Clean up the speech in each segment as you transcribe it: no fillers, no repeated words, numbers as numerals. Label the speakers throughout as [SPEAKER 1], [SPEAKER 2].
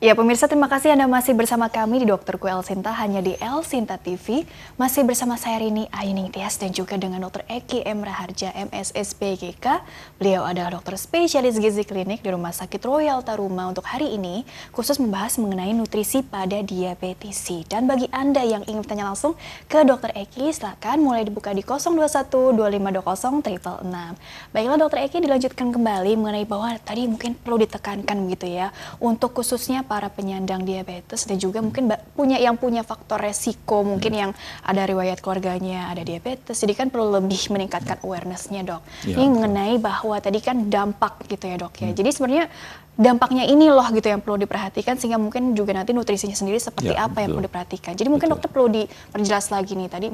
[SPEAKER 1] Ya pemirsa, terima kasih Anda masih bersama kami di Dokterku Elsinta hanya di Elsinta TV. Masih bersama saya Rini Ayuning Tias dan juga dengan Dr. Eki M. Raharja MSSPGK. Beliau adalah dokter spesialis gizi klinik di Rumah Sakit Royal Taruma untuk hari ini khusus membahas mengenai nutrisi pada diabetisi. Dan bagi Anda yang ingin bertanya langsung ke Dr. Eki, silakan mulai dibuka di 021 2520 666. Baiklah Dr. Eki, dilanjutkan kembali mengenai bahwa tadi mungkin perlu ditekankan begitu ya untuk khususnya para penyandang diabetes dan juga mungkin punya faktor resiko mungkin yang ada riwayat keluarganya ada diabetes, jadi kan perlu lebih meningkatkan awareness-nya dok.
[SPEAKER 2] Ya,
[SPEAKER 1] ini mengenai bahwa tadi kan dampak gitu ya dok ya. Jadi sebenarnya dampaknya ini loh gitu yang perlu diperhatikan sehingga mungkin juga nanti nutrisinya sendiri seperti apa yang perlu diperhatikan. Jadi mungkin dokter perlu diperjelas lagi nih tadi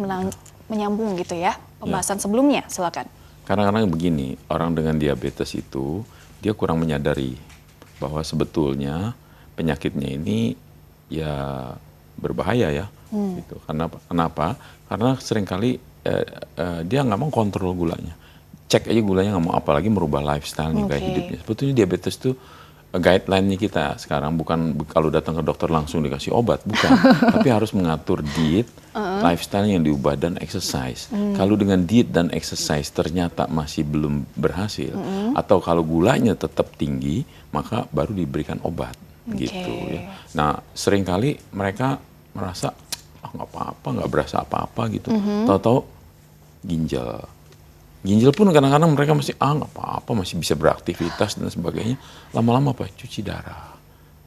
[SPEAKER 1] menyambung gitu ya pembahasan sebelumnya, silakan.
[SPEAKER 2] Kadang-kadang begini, orang dengan diabetes itu dia kurang menyadari bahwa sebetulnya penyakitnya ini ya berbahaya ya, gitu. Kenapa? Karena seringkali dia nggak mau kontrol gulanya, cek aja gulanya nggak mau, apalagi merubah lifestyle gaya hidupnya. Sebetulnya diabetes itu guideline-nya kita sekarang bukan kalau datang ke dokter langsung dikasih obat, bukan, tapi harus mengatur diet, lifestyle yang diubah dan exercise. Kalau dengan diet dan exercise ternyata masih belum berhasil, atau kalau gulanya tetap tinggi, maka baru diberikan obat. Gitu ya. Nah seringkali mereka merasa nggak apa-apa, nggak berasa apa-apa gitu. Tahu-tahu ginjal pun kadang-kadang mereka masih nggak apa-apa, masih bisa beraktivitas dan sebagainya. Lama-lama apa? Cuci darah.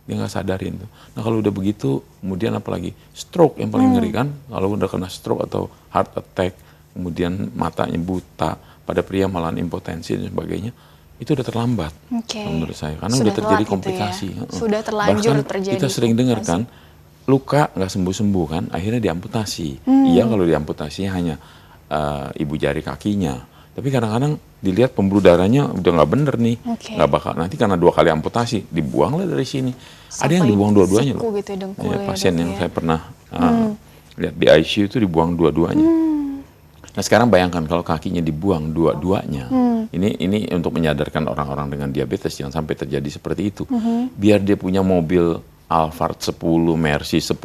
[SPEAKER 2] Dia nggak sadarin tuh. Nah kalau udah begitu, kemudian apalagi stroke yang paling ngeri kan? Kalau udah kena stroke atau heart attack, kemudian matanya buta, pada pria malahan impotensi dan sebagainya. Itu udah terlambat menurut saya, karena sudah terjadi komplikasi.
[SPEAKER 1] Gitu ya? Sudah terlanjur
[SPEAKER 2] bahkan
[SPEAKER 1] terjadi.
[SPEAKER 2] Kita sering dengar kan, luka nggak sembuh-sembuh kan, akhirnya diamputasi. Iya kalau diamputasinya hanya ibu jari kakinya, tapi kadang-kadang dilihat pembuluh darahnya udah nggak bener nih, nggak bakal nanti karena 2 kali amputasi dibuanglah dari sini. Ada yang dibuang dua-duanya loh. Gitu ya, pasien yang saya pernah lihat di ICU itu dibuang dua-duanya. Nah sekarang bayangkan kalau kakinya dibuang dua-duanya, ini untuk menyadarkan orang-orang dengan diabetes jangan sampai terjadi seperti itu. Biar dia punya mobil Alphard 10, Mercy 10,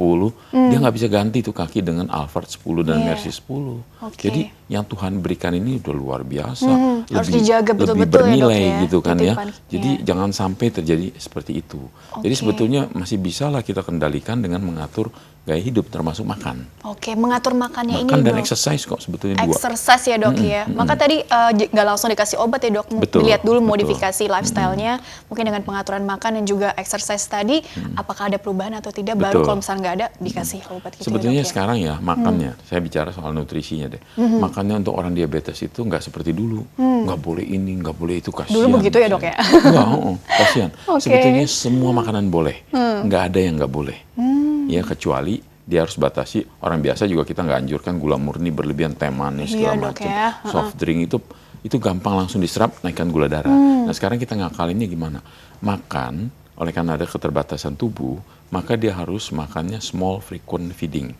[SPEAKER 2] dia nggak bisa ganti tuh kaki dengan Alphard 10 dan Mercy 10. Jadi yang Tuhan berikan ini udah luar biasa,
[SPEAKER 1] harus dijaga betul-betul
[SPEAKER 2] lebih bernilai
[SPEAKER 1] ya, dok, ya?
[SPEAKER 2] gitu kan ya. Jadi jangan sampai terjadi seperti itu. Jadi sebetulnya masih bisa lah kita kendalikan dengan mengatur gaya hidup termasuk makan.
[SPEAKER 1] Mengatur makannya ini
[SPEAKER 2] dan
[SPEAKER 1] dok.
[SPEAKER 2] Exercise kok sebetulnya dua.
[SPEAKER 1] Exercise ya dok ya. Maka tadi nggak langsung dikasih obat ya dok. Dilihat dulu modifikasi lifestyle-nya, mungkin dengan pengaturan makan dan juga exercise tadi, apakah ada perubahan atau tidak. Baru kalau misalnya nggak ada dikasih obat gitu.
[SPEAKER 2] Sebetulnya
[SPEAKER 1] ya, dok,
[SPEAKER 2] sekarang ya makannya, saya bicara soal nutrisinya deh. Makannya untuk orang diabetes itu nggak seperti dulu. Nggak boleh ini, nggak boleh itu, kasihan.
[SPEAKER 1] Dulu begitu ya dok ya?
[SPEAKER 2] Enggak, kasihan. Sebetulnya semua makanan boleh, nggak ada yang nggak boleh. Ya kecuali dia harus batasi. Orang biasa juga kita nggak anjurkan gula murni berlebihan, teh manis segala macam. Soft drink itu gampang langsung diserap, naikkan gula darah. Nah sekarang kita ngakalinnya gimana? Makan, oleh karena ada keterbatasan tubuh, maka dia harus makannya small frequent feeding.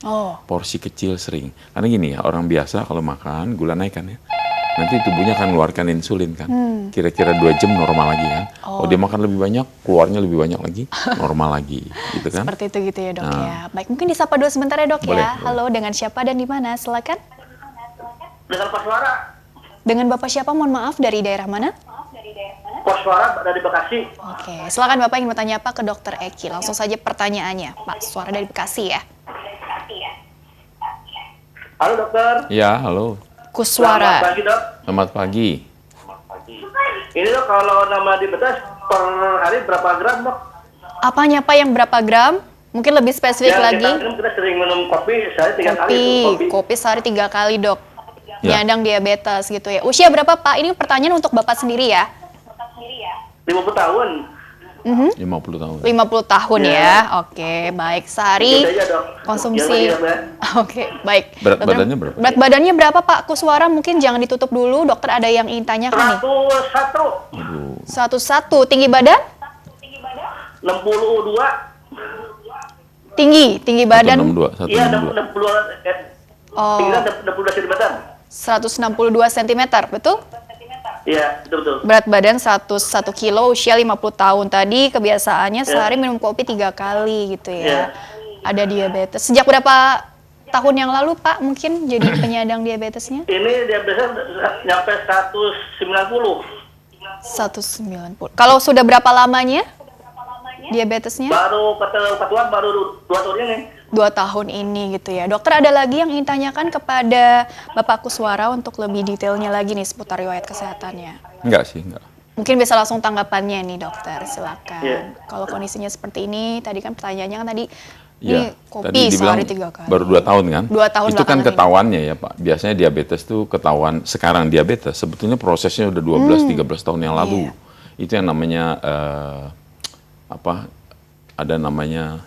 [SPEAKER 2] Porsi kecil sering. Karena gini ya, orang biasa kalau makan gula naik kan ya. Nanti tubuhnya akan mengeluarkan insulin kan. Kira-kira 2 jam normal lagi kan. Kalau dia makan lebih banyak, keluarnya lebih banyak lagi, normal lagi. Gitu kan.
[SPEAKER 1] Seperti itu gitu ya dok ya. Baik, mungkin disapa dulu sebentar ya dok ya. Halo, dengan siapa dan di mana? Silakan.
[SPEAKER 3] Dengan Pak Suara.
[SPEAKER 1] Dengan Bapak siapa? Mohon maaf, dari daerah mana?
[SPEAKER 3] Pak Suara dari Bekasi.
[SPEAKER 1] Silakan Bapak ingin bertanya apa ke Dokter Eki. Langsung saja pertanyaannya. Pak Suara dari Bekasi ya.
[SPEAKER 3] Halo dokter.
[SPEAKER 2] Ya, halo.
[SPEAKER 1] Kuswara.
[SPEAKER 3] Selamat pagi dok.
[SPEAKER 2] Selamat pagi.
[SPEAKER 3] Ini dok, kalau nama diabetes per hari berapa gram dok?
[SPEAKER 1] Apanya Pak yang berapa gram? Mungkin lebih spesifik lagi.
[SPEAKER 3] Kita sering minum kopi sehari 3 kali.
[SPEAKER 1] Kopi sehari 3 kali dok. Penyandang diabetes gitu ya. Usia berapa Pak? Ini pertanyaan untuk Bapak sendiri ya.
[SPEAKER 3] 50 tahun.
[SPEAKER 2] 50 tahun.
[SPEAKER 1] 50 tahun ya. Oke, baik. Sehari konsumsi. Oke, baik.
[SPEAKER 2] Berat badannya berapa?
[SPEAKER 1] Berat badannya berapa Pak Kuswara? Mungkin jangan ditutup dulu. Dokter ada yang ingin tanyakan nih. 101. Tinggi badan?
[SPEAKER 3] 62.
[SPEAKER 1] Tinggi badan.
[SPEAKER 2] 162.
[SPEAKER 3] Iya, 62. Tinggi 62 cm.
[SPEAKER 1] 162 cm, betul?
[SPEAKER 3] Iya, betul.
[SPEAKER 1] Berat badan 101 kilo, usia 50 tahun. Tadi kebiasaannya sehari minum kopi 3 kali gitu ya. Ada diabetes. Sejak berapa tahun yang lalu Pak mungkin jadi penyandang diabetesnya?
[SPEAKER 3] Ini diabetes nyampe 190.
[SPEAKER 1] 190. Kalau sudah berapa lamanya diabetesnya?
[SPEAKER 3] Baru ketua baru 2 tahun ini.
[SPEAKER 1] 2 tahun ini gitu ya. Dokter, ada lagi yang ingin tanyakan kepada Bapak Kuswara untuk lebih detailnya lagi nih seputar riwayat kesehatannya?
[SPEAKER 2] Enggak sih, enggak.
[SPEAKER 1] Mungkin bisa langsung tanggapannya nih dokter, silakan.
[SPEAKER 3] Iya.
[SPEAKER 1] Kalau kondisinya seperti ini, tadi kan pertanyaannya kan tadi,
[SPEAKER 2] Ya,
[SPEAKER 1] ini kopi
[SPEAKER 2] tadi dibilang
[SPEAKER 1] sehari 3 kali.
[SPEAKER 2] baru 2 tahun kan?
[SPEAKER 1] 2 tahun
[SPEAKER 2] Itu kan
[SPEAKER 1] belakangan ini.
[SPEAKER 2] ketahuannya ya Pak. Biasanya diabetes tuh ketahuan, sekarang diabetes sebetulnya prosesnya udah 12-13 tahun yang lalu.
[SPEAKER 1] Iya.
[SPEAKER 2] Itu yang namanya ada namanya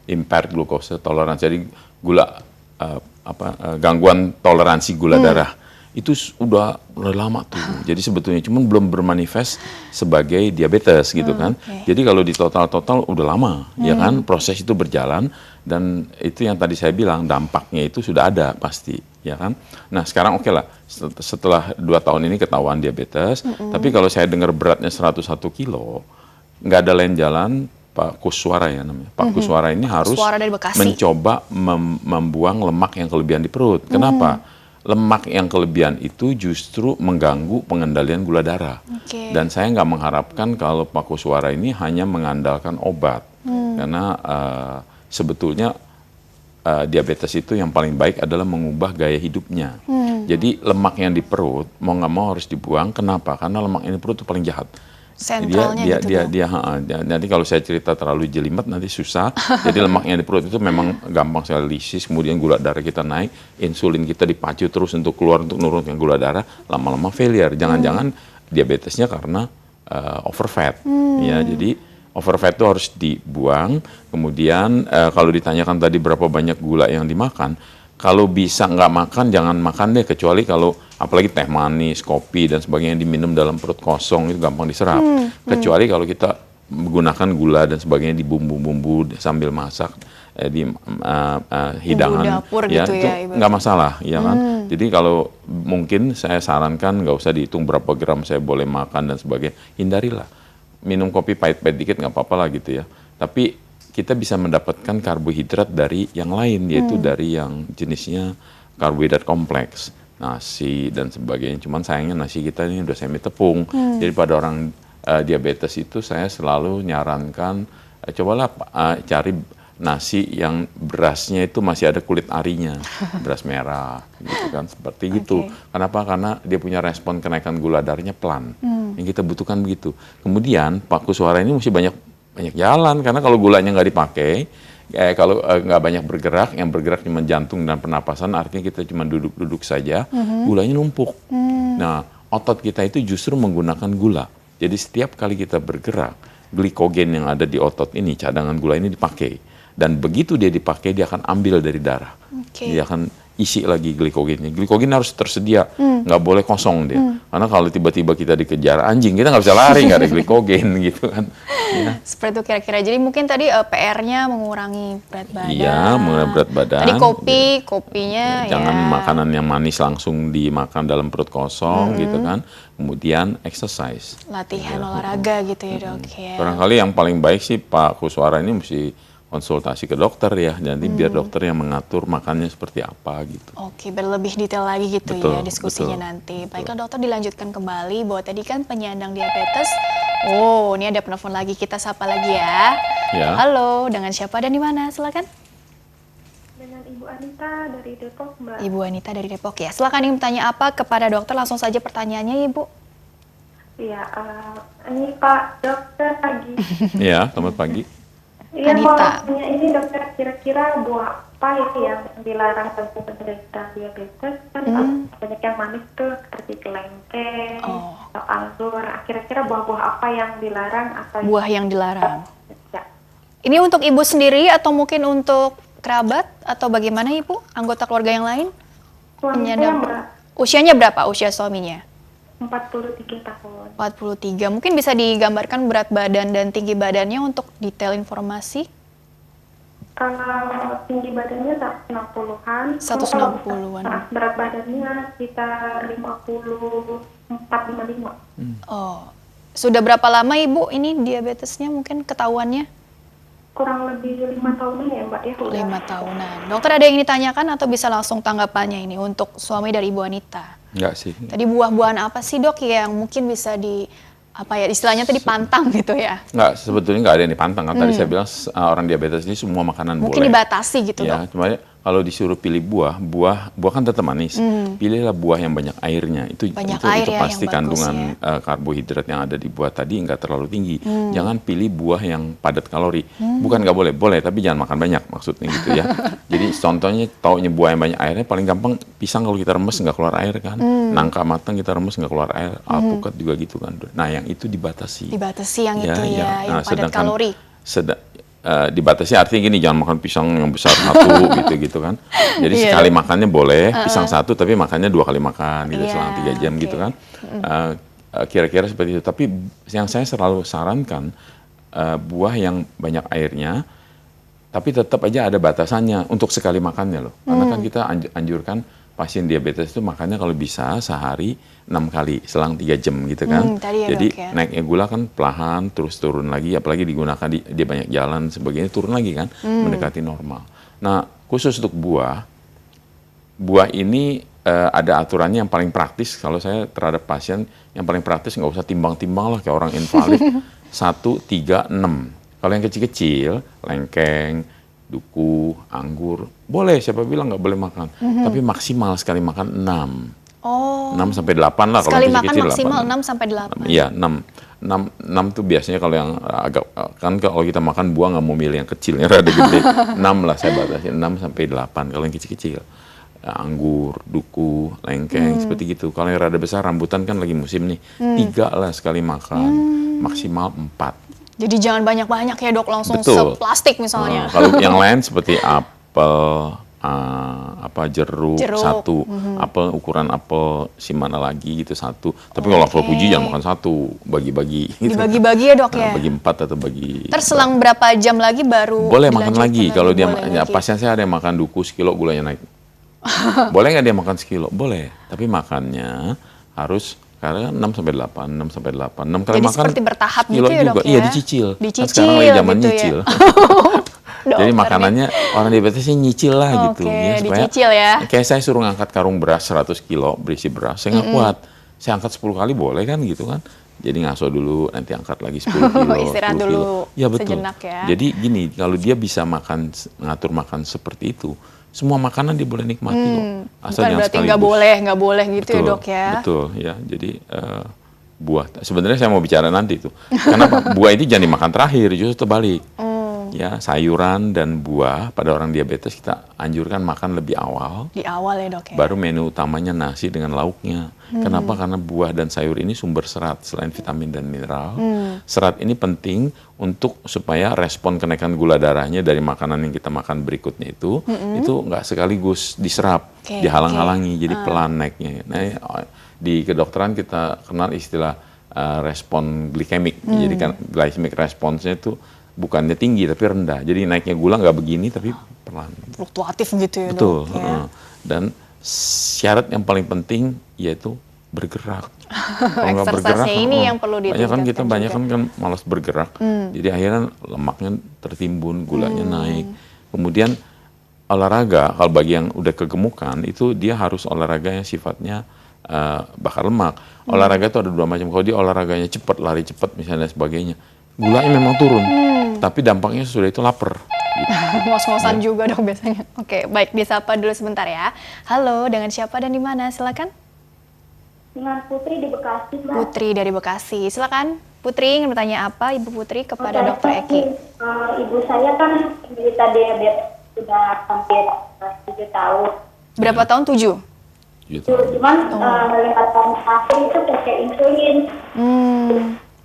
[SPEAKER 2] impaired glucose tolerance. Jadi gangguan toleransi gula darah. Itu udah lama tuh. Jadi sebetulnya cuman belum bermanifest sebagai diabetes gitu kan. Jadi kalau di total udah lama ya kan, proses itu berjalan, dan itu yang tadi saya bilang dampaknya itu sudah ada pasti ya kan. Nah sekarang oke lah, setelah 2 tahun ini ketahuan diabetes, tapi kalau saya dengar beratnya 101 kilo, nggak ada lain jalan Pak Kuswara ya namanya. Pak Kuswara ini harus
[SPEAKER 1] Kuswara dari Bekasi.
[SPEAKER 2] mencoba membuang lemak yang kelebihan di perut. Kenapa? Lemak yang kelebihan itu justru mengganggu pengendalian gula darah. Dan saya nggak mengharapkan kalau Pak Kuswara ini hanya mengandalkan obat. Karena sebetulnya diabetes itu yang paling baik adalah mengubah gaya hidupnya. Jadi lemak yang di perut mau nggak mau harus dibuang. Kenapa? Karena lemak yang di perut itu paling jahat.
[SPEAKER 1] Sentralnya
[SPEAKER 2] Nanti kalau saya cerita terlalu jelimet nanti susah. Jadi lemaknya di perut itu memang gampang sekali lisis, kemudian gula darah kita naik, insulin kita dipacu terus untuk keluar untuk nurunkan gula darah, lama-lama failure. Jangan-jangan diabetesnya karena overfat. Ya, jadi overfat itu harus dibuang. Kemudian kalau ditanyakan tadi berapa banyak gula yang dimakan, kalau bisa nggak makan, jangan makan deh, kecuali kalau apalagi teh manis, kopi, dan sebagainya yang diminum dalam perut kosong itu gampang diserap. Kecuali kalau kita menggunakan gula dan sebagainya di bumbu-bumbu sambil masak, di hidangan,
[SPEAKER 1] dapur
[SPEAKER 2] ya,
[SPEAKER 1] gitu
[SPEAKER 2] itu
[SPEAKER 1] ya, Ibu.
[SPEAKER 2] nggak masalah, ya kan. Jadi kalau mungkin saya sarankan nggak usah dihitung berapa gram saya boleh makan dan sebagainya, hindarilah. Minum kopi pahit-pahit dikit nggak apa-apa lah gitu ya. Tapi kita bisa mendapatkan karbohidrat dari yang lain, yaitu dari yang jenisnya karbohidrat kompleks, nasi dan sebagainya. Cuman sayangnya nasi kita ini udah semi tepung. Jadi pada orang diabetes itu saya selalu nyarankan cobalah cari nasi yang berasnya itu masih ada kulit arinya, beras merah, gitu kan, seperti gitu. Kenapa? Karena dia punya respon kenaikan gula darahnya pelan. Yang kita butuhkan begitu. Kemudian Pak Kuswara ini mesti banyak jalan, karena kalau gulanya nggak dipakai, kalau nggak banyak bergerak, yang bergerak cuma jantung dan pernapasan, artinya kita cuma duduk-duduk saja, gulanya numpuk. Nah, otot kita itu justru menggunakan gula. Jadi setiap kali kita bergerak, glikogen yang ada di otot ini, cadangan gula ini dipakai. Dan begitu dia dipakai, dia akan ambil dari darah. Dia akan isi lagi glikogennya. Glikogen harus tersedia, nggak boleh kosong dia. Karena kalau tiba-tiba kita dikejar anjing, kita nggak bisa lari, nggak ada glikogen gitu kan. Ya.
[SPEAKER 1] Seperti itu kira-kira. Jadi mungkin tadi PR-nya mengurangi berat badan.
[SPEAKER 2] Iya, mengurangi berat badan.
[SPEAKER 1] Tadi kopinya
[SPEAKER 2] jangan
[SPEAKER 1] ya.
[SPEAKER 2] makanan yang manis langsung dimakan dalam perut kosong gitu kan. Kemudian exercise.
[SPEAKER 1] Latihan olahraga gitu ya dok ya.
[SPEAKER 2] Barangkali yang paling baik sih Pak Kuswara ini mesti konsultasi ke dokter ya, nanti biar dokter yang mengatur makannya seperti apa gitu.
[SPEAKER 1] Oke, berlebih detail lagi gitu
[SPEAKER 2] Betul,
[SPEAKER 1] ya diskusinya
[SPEAKER 2] betul,
[SPEAKER 1] nanti. Baiklah dokter, dilanjutkan kembali bahwa tadi kan penyandang diabetes. Oh, ini ada penelpon lagi, kita sapa lagi ya.
[SPEAKER 2] Ya.
[SPEAKER 1] Halo, dengan siapa dan di mana? Silakan.
[SPEAKER 4] Dengan Ibu Anita dari Depok, Mbak.
[SPEAKER 1] Ibu Anita dari Depok ya. Silakan ingin bertanya apa kepada dokter, langsung saja pertanyaannya Ibu.
[SPEAKER 4] Iya, ini Pak Dokter pagi.
[SPEAKER 2] Ya, selamat pagi.
[SPEAKER 4] Iya, mau
[SPEAKER 1] Anita.
[SPEAKER 4] tanya ini dokter, kira-kira buah apa yang dilarang bagi penderita diabetes? Kan banyak yang manis tuh, seperti kelengkeng, atau anggur. Kira-kira buah-buah apa yang dilarang atau
[SPEAKER 1] Buah yang dilarang.
[SPEAKER 4] Ya.
[SPEAKER 1] Ini untuk Ibu sendiri atau mungkin untuk kerabat atau bagaimana Ibu? Anggota keluarga yang lain?
[SPEAKER 4] Suami saya,
[SPEAKER 1] Penyandang.
[SPEAKER 4] Mbak,
[SPEAKER 1] Usianya berapa usia suaminya?
[SPEAKER 4] 43 tahun.
[SPEAKER 1] 43. Mungkin bisa digambarkan berat badan dan tinggi badannya untuk detail informasi?
[SPEAKER 4] Kalau tinggi badannya 160-an.
[SPEAKER 1] 160-an.
[SPEAKER 4] Berat badannya sekitar 50 455.
[SPEAKER 1] Oh, sudah berapa lama Ibu ini diabetesnya mungkin ketahuannya?
[SPEAKER 4] Kurang lebih 5 tahunan ya Mbak ya.
[SPEAKER 1] 5 tahunan. Dokter ada yang ditanyakan atau bisa langsung tanggapannya ini untuk suami dari Ibu Anita?
[SPEAKER 2] Enggak sih.
[SPEAKER 1] Tadi buah-buahan apa sih Dok yang mungkin bisa istilahnya tadi dipantang gitu ya?
[SPEAKER 2] Enggak, sebetulnya enggak ada yang dipantang. Kan tadi saya bilang orang diabetes ini semua makanan
[SPEAKER 1] Mungkin
[SPEAKER 2] boleh.
[SPEAKER 1] dibatasi gitu
[SPEAKER 2] Ya,
[SPEAKER 1] Dok?
[SPEAKER 2] cuma kalau disuruh pilih buah kan tetap manis. Pilihlah buah yang banyak airnya. Itu
[SPEAKER 1] Banyak air ya,
[SPEAKER 2] pasti
[SPEAKER 1] yang bagus
[SPEAKER 2] kandungan
[SPEAKER 1] ya.
[SPEAKER 2] karbohidrat yang ada di buah tadi nggak terlalu tinggi. Jangan pilih buah yang padat kalori. Bukan nggak boleh, boleh tapi jangan makan banyak maksudnya gitu ya. Jadi contohnya taunya buah yang banyak airnya paling gampang pisang kalau kita remes nggak keluar air kan. Nangka matang kita remes nggak keluar air. Alpukat juga gitu kan. Nah yang itu dibatasi.
[SPEAKER 1] Dibatasi yang itu ya,
[SPEAKER 2] Nah,
[SPEAKER 1] yang padat kalori.
[SPEAKER 2] Dibatasi artinya gini, jangan makan pisang yang besar satu gitu kan. Jadi sekali makannya boleh pisang satu tapi makannya 2 kali makan gitu selang 3 jam gitu kan. Kira-kira seperti itu. Tapi yang saya selalu sarankan buah yang banyak airnya tapi tetap aja ada batasannya untuk sekali makannya loh. Karena kan kita anjurkan pasien diabetes itu makannya kalau bisa sehari 6 kali selang 3 jam gitu kan. Jadi
[SPEAKER 1] Dok, ya.
[SPEAKER 2] naiknya gula kan perlahan terus turun lagi, apalagi digunakan dia banyak jalan sebagainya turun lagi kan, mendekati normal. Nah khusus untuk buah ini ada aturannya yang paling praktis. Kalau saya terhadap pasien yang paling praktis nggak usah timbang-timbang lah kayak orang invalid. 1, 3, 6. Kalau yang kecil-kecil, lengkeng, duku, anggur, boleh, siapa bilang nggak boleh makan. Tapi maksimal sekali makan 6.
[SPEAKER 1] Oh.
[SPEAKER 2] 6 sampai 8 lah kalau
[SPEAKER 1] Sekali
[SPEAKER 2] yang
[SPEAKER 1] makan
[SPEAKER 2] kecil-kecil.
[SPEAKER 1] maksimal
[SPEAKER 2] 8.
[SPEAKER 1] 6 sampai 8.
[SPEAKER 2] Iya, 6 tuh biasanya kalau yang agak, kan kalau kita makan buah nggak mau milih yang kecil, yang rada gede. 6 lah saya batasi, 6 sampai 8 kalau yang kecil-kecil. Anggur, duku, lengkeng, seperti gitu. Kalau yang rada besar, rambutan kan lagi musim nih. 3 lah sekali makan, maksimal 4.
[SPEAKER 1] Jadi jangan banyak-banyak ya Dok, langsung
[SPEAKER 2] Betul.
[SPEAKER 1] seplastik misalnya.
[SPEAKER 2] Kalau yang lain seperti apel, jeruk, satu, apel ukuran apel si mana lagi gitu satu. Tapi kalau apel Fuji jangan makan satu, bagi-bagi. Gitu.
[SPEAKER 1] Dibagi-bagi ya Dok ya.
[SPEAKER 2] Bagi 4 atau bagi.
[SPEAKER 1] Terselang berapa jam lagi baru
[SPEAKER 2] boleh makan lagi. Kalau dia
[SPEAKER 1] lagi.
[SPEAKER 2] pasien saya ada yang makan duku sekilo gulanya naik. Boleh nggak dia makan sekilo? Boleh. Tapi makannya harus karena 6 sampai 8, 6 sampai 8. 6 kali
[SPEAKER 1] jadi
[SPEAKER 2] makan
[SPEAKER 1] seperti bertahap
[SPEAKER 2] sekilo
[SPEAKER 1] gitu ya Dok
[SPEAKER 2] juga.
[SPEAKER 1] ya?
[SPEAKER 2] Iya dicicil.
[SPEAKER 1] Dicicil
[SPEAKER 2] Kan sekarang lagi zaman
[SPEAKER 1] gitu
[SPEAKER 2] nyicil.
[SPEAKER 1] Ya?
[SPEAKER 2] Jadi makanannya orang diabetesnya nyicil lah gitu. Ya, supaya
[SPEAKER 1] dicicil ya.
[SPEAKER 2] Kayak saya suruh ngangkat karung beras 100 kilo berisi beras, saya nggak kuat. Saya angkat 10 kali boleh kan gitu kan. Jadi ngaso dulu, nanti angkat lagi 10 kilo.
[SPEAKER 1] Istirahat
[SPEAKER 2] 10
[SPEAKER 1] dulu
[SPEAKER 2] kilo. Ya betul.
[SPEAKER 1] sejenak ya.
[SPEAKER 2] Jadi gini, kalau dia bisa ngatur makan seperti itu, semua makanan dia boleh nikmati kok. Asal
[SPEAKER 1] Bukan
[SPEAKER 2] jangan
[SPEAKER 1] berarti
[SPEAKER 2] sekaligus.
[SPEAKER 1] nggak boleh gitu ya Dok ya.
[SPEAKER 2] Betul, ya. Jadi buah. Sebenarnya saya mau bicara nanti tuh. Kenapa buah itu jangan dimakan terakhir, justru terbalik. Ya, sayuran dan buah pada orang diabetes kita anjurkan makan lebih awal.
[SPEAKER 1] Di awal ya Dok ya.
[SPEAKER 2] Baru menu utamanya nasi dengan lauknya. Kenapa? Karena buah dan sayur ini sumber serat selain vitamin dan mineral. Serat ini penting untuk supaya respon kenaikan gula darahnya dari makanan yang kita makan berikutnya itu nggak sekaligus diserap, dihalang-halangi, jadi pelan naiknya. Nah, di kedokteran kita kenal istilah respon glikemik. Jadi kan glycemic response-nya itu bukannya tinggi tapi rendah. Jadi naiknya gula nggak begini tapi pelan.
[SPEAKER 1] Fluktuatif gitu ya
[SPEAKER 2] Betul.
[SPEAKER 1] Dok ya.
[SPEAKER 2] Dan syarat yang paling penting yaitu bergerak. Kalau nggak bergerak,
[SPEAKER 1] ini yang perlu ditingkatkan
[SPEAKER 2] banyak kan malas bergerak. Jadi akhirnya lemaknya tertimbun, gulanya naik. Kemudian olahraga, kalau bagi yang udah kegemukan itu dia harus olahraga yang sifatnya bakar lemak. Olahraga itu ada 2 macam. Kalau dia olahraganya cepat, lari cepat misalnya dan sebagainya, gulanya memang turun. Tapi dampaknya sudah itu lapar. Gitu.
[SPEAKER 1] Ngos-ngosan juga dong biasanya. Oke, baik, disapa dulu sebentar ya. Halo, dengan siapa dan di mana? Silakan.
[SPEAKER 4] Dengan Putri di Bekasi, Mbak.
[SPEAKER 1] Putri dari Bekasi. Silakan. Putri ingin bertanya apa Ibu Putri kepada Dokter Eki?
[SPEAKER 4] Ibu saya kan menderita diabetes sudah hampir 7 tahun.
[SPEAKER 1] Berapa tahun? 7?
[SPEAKER 2] Gitu.
[SPEAKER 4] Cuman 5 tahun terakhir itu pakai insulin,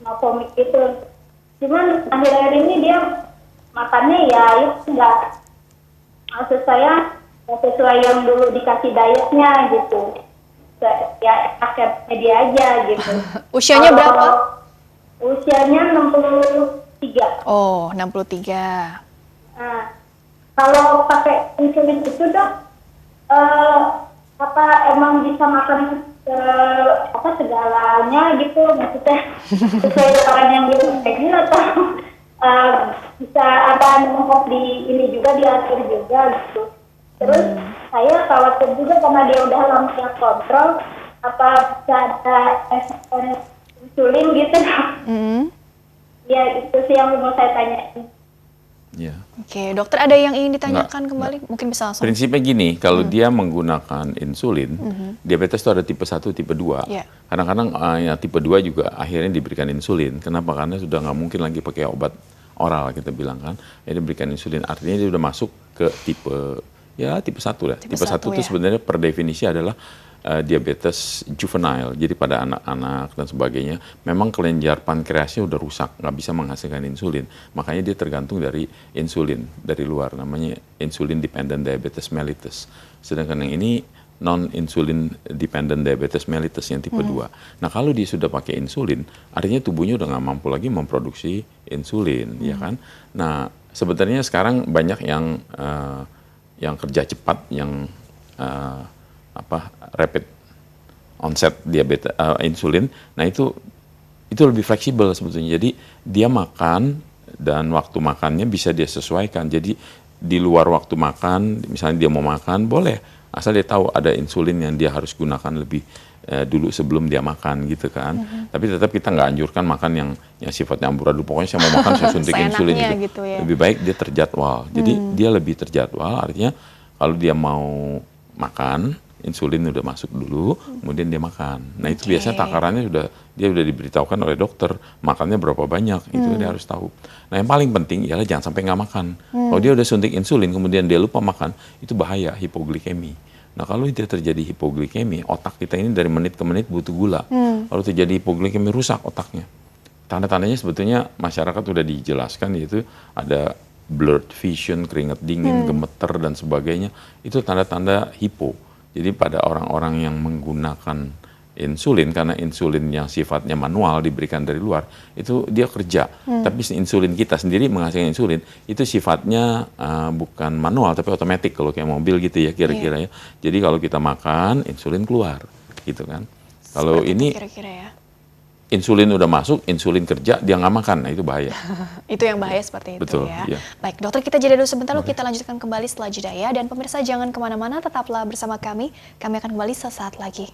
[SPEAKER 4] Novomix itu. Cuman akhir-akhir ini dia makannya ya itu enggak, maksud saya sesuai yang dulu dikasih dietnya gitu. Ya paketnya dia aja gitu.
[SPEAKER 1] Usianya berapa?
[SPEAKER 4] Usianya 63.
[SPEAKER 1] Oh, 63.
[SPEAKER 4] Nah, kalau pakai insulin itu Dok,
[SPEAKER 5] apa emang bisa makan apa segalanya gitu, maksudnya sesuai restoran yang dipengen atau bisa apa nongkrong di ini juga diatur juga gitu. Terus saya khawatir juga karena dia udah lama nggak kontrol, apa bisa ada insulin gitu. Ya itu sih yang mau saya tanyain.
[SPEAKER 2] Ya.
[SPEAKER 1] Oke, dokter ada yang ingin ditanyakan kembali? Mungkin bisa langsung.
[SPEAKER 2] Prinsipnya gini, kalau dia menggunakan insulin, diabetes itu ada tipe 1, tipe 2.
[SPEAKER 1] Yeah.
[SPEAKER 2] Kadang-kadang ya, tipe 2 juga akhirnya diberikan insulin. Kenapa? Karena sudah nggak mungkin lagi pakai obat oral, kita bilang kan. Ya diberikan insulin, artinya dia sudah masuk ke tipe 1 lah. Tipe 1 itu sebenarnya per definisi adalah diabetes juvenile, jadi pada anak-anak dan sebagainya, memang kelenjar pankreasnya udah rusak, nggak bisa menghasilkan insulin, makanya dia tergantung dari insulin dari luar, namanya insulin dependent diabetes mellitus. Sedangkan yang ini non insulin dependent diabetes mellitus yang tipe 2. Nah kalau dia sudah pakai insulin, artinya tubuhnya udah nggak mampu lagi memproduksi insulin, ya kan? Nah sebenarnya sekarang banyak yang kerja cepat, yang rapid onset diabetes insulin. Nah itu lebih fleksibel sebetulnya. Jadi dia makan dan waktu makannya bisa dia sesuaikan. Jadi di luar waktu makan, misalnya dia mau makan boleh, asal dia tahu ada insulin yang dia harus gunakan lebih dulu sebelum dia makan gitu kan. Tapi tetap kita nggak anjurkan makan yang sifatnya amburadul. Pokoknya saya mau makan saya suntik insulin gitu. Ya. Lebih baik dia terjadwal. Jadi dia lebih terjadwal, artinya kalau dia mau makan, insulin udah masuk dulu, kemudian dia makan. Nah itu biasanya takarannya dia udah diberitahukan oleh dokter, makannya berapa banyak, itu dia harus tahu. Nah yang paling penting ialah jangan sampai nggak makan. Kalau dia udah suntik insulin, kemudian dia lupa makan, itu bahaya, hipoglikemi. Nah kalau itu terjadi hipoglikemi, otak kita ini dari menit ke menit butuh gula. Kalau terjadi hipoglikemi, rusak otaknya. Tanda-tandanya sebetulnya masyarakat udah dijelaskan, yaitu ada blurred vision, keringat dingin, gemeter dan sebagainya. Itu tanda-tanda hipo. Jadi pada orang-orang yang menggunakan insulin, karena insulin yang sifatnya manual diberikan dari luar, itu dia kerja. Tapi insulin kita sendiri menghasilkan insulin, itu sifatnya bukan manual, tapi otomatis kalau kayak mobil gitu ya kira-kira ya. Jadi kalau kita makan, insulin keluar gitu kan. Kalau ini insulin udah masuk, insulin kerja, dia nggak makan, nah itu bahaya.
[SPEAKER 1] Itu yang bahaya seperti itu.
[SPEAKER 2] Betul,
[SPEAKER 1] ya.
[SPEAKER 2] iya.
[SPEAKER 1] Baik, dokter kita jeda dulu sebentar, lalu kita lanjutkan kembali setelah jeda ya. Dan pemirsa jangan kemana-mana, tetaplah bersama kami. Kami akan kembali sesaat lagi.